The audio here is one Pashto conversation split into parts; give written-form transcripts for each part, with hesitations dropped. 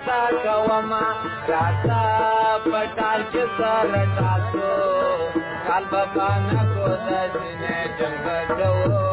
زده کومه راسه په ټال کې سره ټال شو ټال به بانکو د سینې جنګ به کوو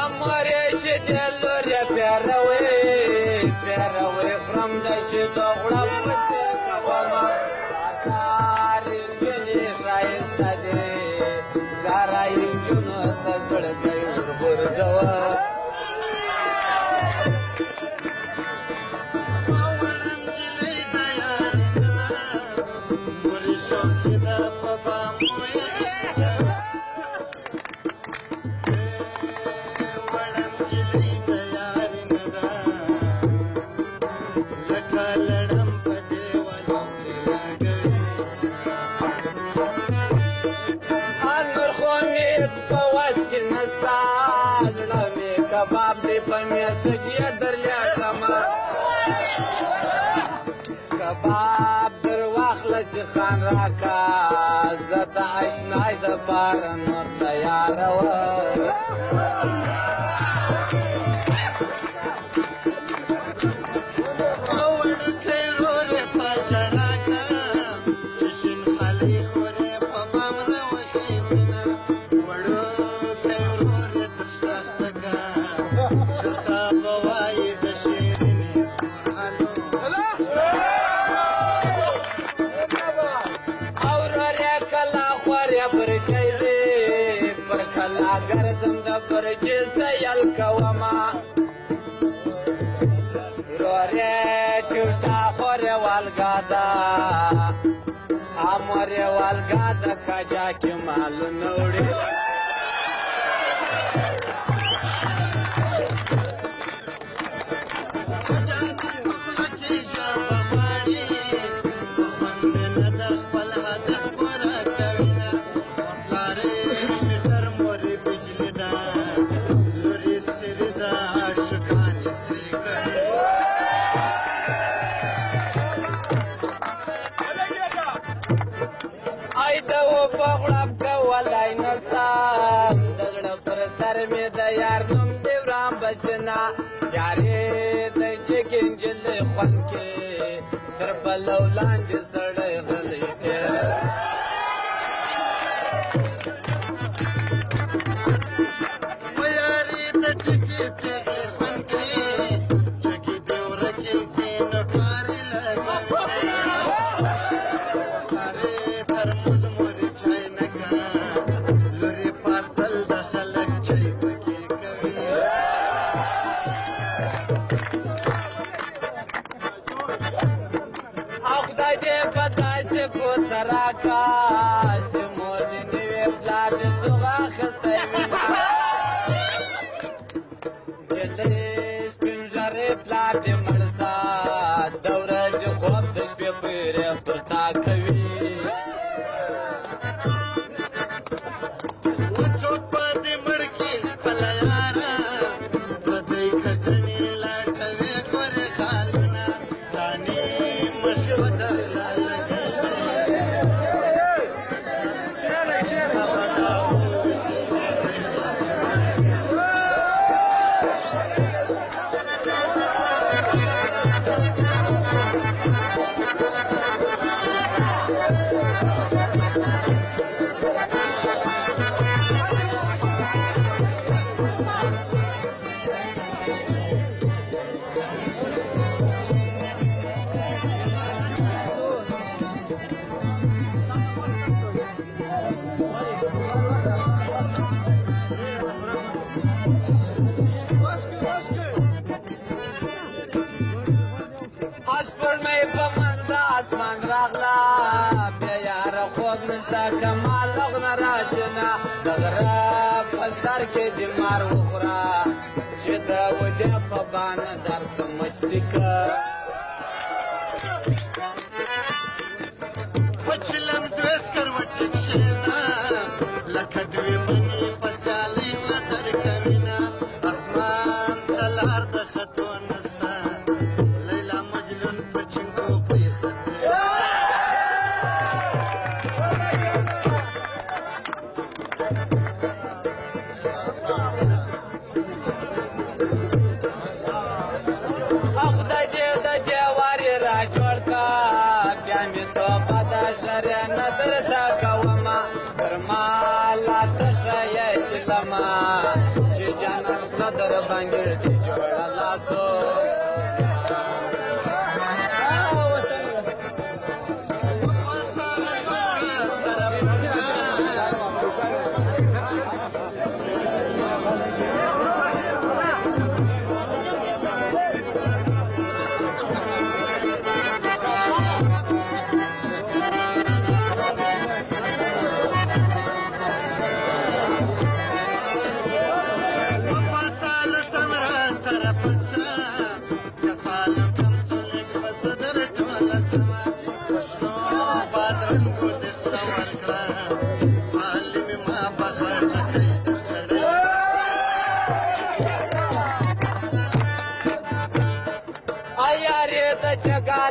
امرې شیدې لورې پیروي خورم د شیدو غوړپ پسې کومه بازار نجونې ښایسته دي سارا نجونو ته زړګی ورغورځوه کباب دی په میسج یې درلیکمه کباب در واخلسي خان راکا زه د اشنای دپاره نور تیاره وه ګرځم د برجې سیل کومه ورورې ټوټه خورې والګا ده امرې والګا ده کجا کې مالونه وړي یار نوم دې وران بسنه یارې د جګې نجلۍ خوند کې تر پلو لاندې سړی غلی تېره و یارې د ټیټې پېغې خوند کې جګې دې ورکې سي نو کارې لګوي کارې ترموز مورې چای نه کا لورې پارسل د خلک چای سراکا سمور دی نوی پلار دی سوغا خسته وینا جلدی سپین ژرې پلار دی مړسا دوره دی خوب د شپې پیرې پرتا کوي څوک په دې مړ کې خپله یاره پردۍ کچنې لاټوي ګورې خالونه رانې مشوه درله اسمان راغلا بیا یاره خوب نسته کمال لغنه راځنه د غره په سر کې د مار وخوره چې د ودې په بانه درس مچتي که په چلم دوې سکروټې کښېنه لکه دوې منې په سیالۍ خطر کوینه اسمان ته لار د خطو نسته لیلا مجنون په چینکو چې لما چې جانان خوله در باندې دې جوړه لاسو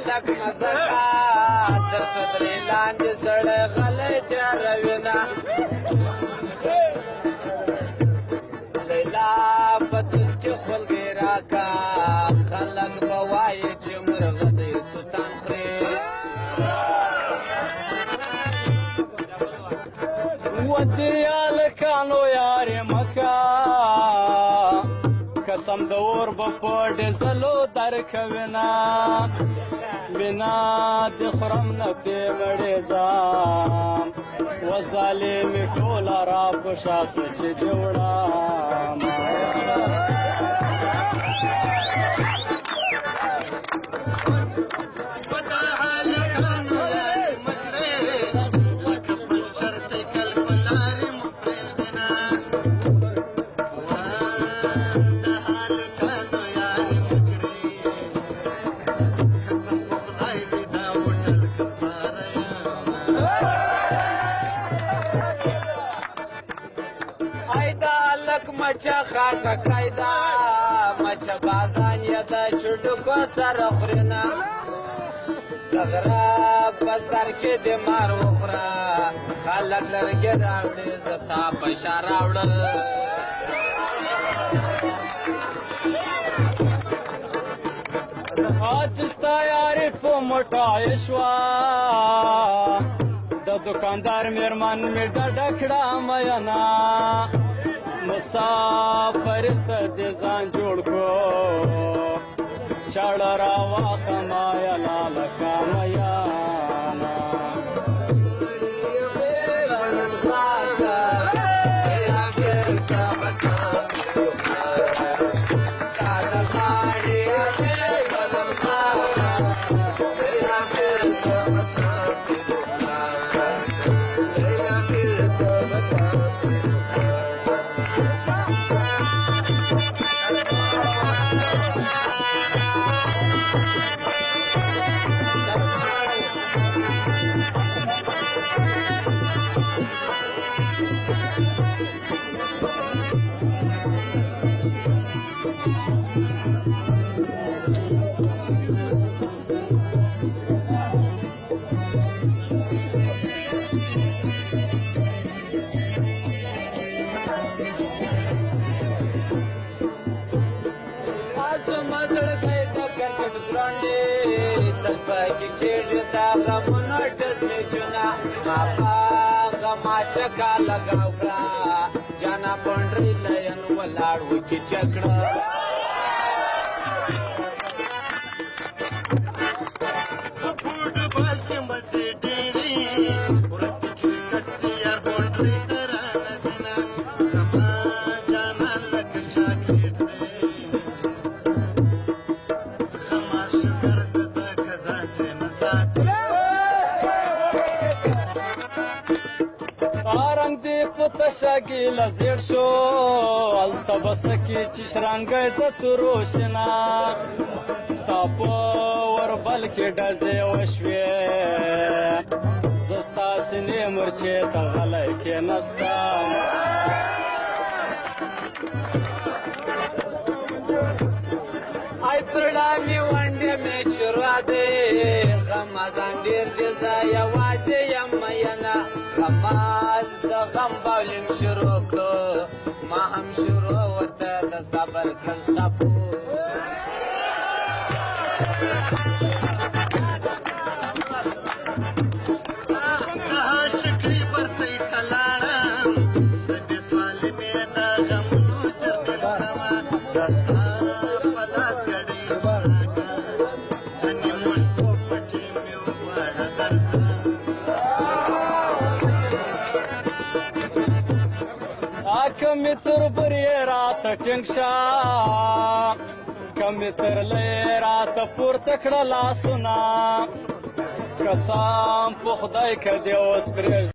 لک مزکا در صدری لاندې سړی غلی تیاروینه لیلا په دل کې خولګۍ راکا خلک به وایي چې مرغه دی توتان خوري ودې هلکانو یارې مکه قسم د اور به په ډزلو درکوینه بنا د خرم نه بې مړې ځم و ظالمې ټوله را په شاسته چې دې وړم مچه خاکه قیده مچه بازان یې د چډکو سره خورینه د غره په سر کې د مار وخوره خلک لرګې راوړي زه تا په شا راوړل چې ستا یارې په موټای شوه د دوکاندار مېرمن مې ډډه کړه میینه مسافر ته دې ځان جوړ کړو چاړه راواخما یا لالکه میانه چکا لگاو کړه جانا پونډري لین ولاړ وکي چکړه فوټبال کې مزه ډېرې ورته کرکټ سي یار پونډري ترانه زنا سما جانا لکه چاکلیټ دی خما شکر د زکه ځکه نه ساتي رنگ دی په تشه ګیله زیړ شو هلته به څه کې چې شرنګی د تروشنه ستا په وربل کې ډزې وشوې زه ستا سینې مرچې ته غلی کېنستم ای پرړه مې ونډې مې چروا دی غمازان ډېر دی زه یوازې یم میینه غماز د غم باولینګ شروع کړو ما هم شروع ورته د صبر کړل ستا شکری پرته کلاړم زه بې طالبې تر برې راته ټینګ شه کمې ترلې راته پورته کړه لاسونه قسم په خدای که دې اوس پرېږدم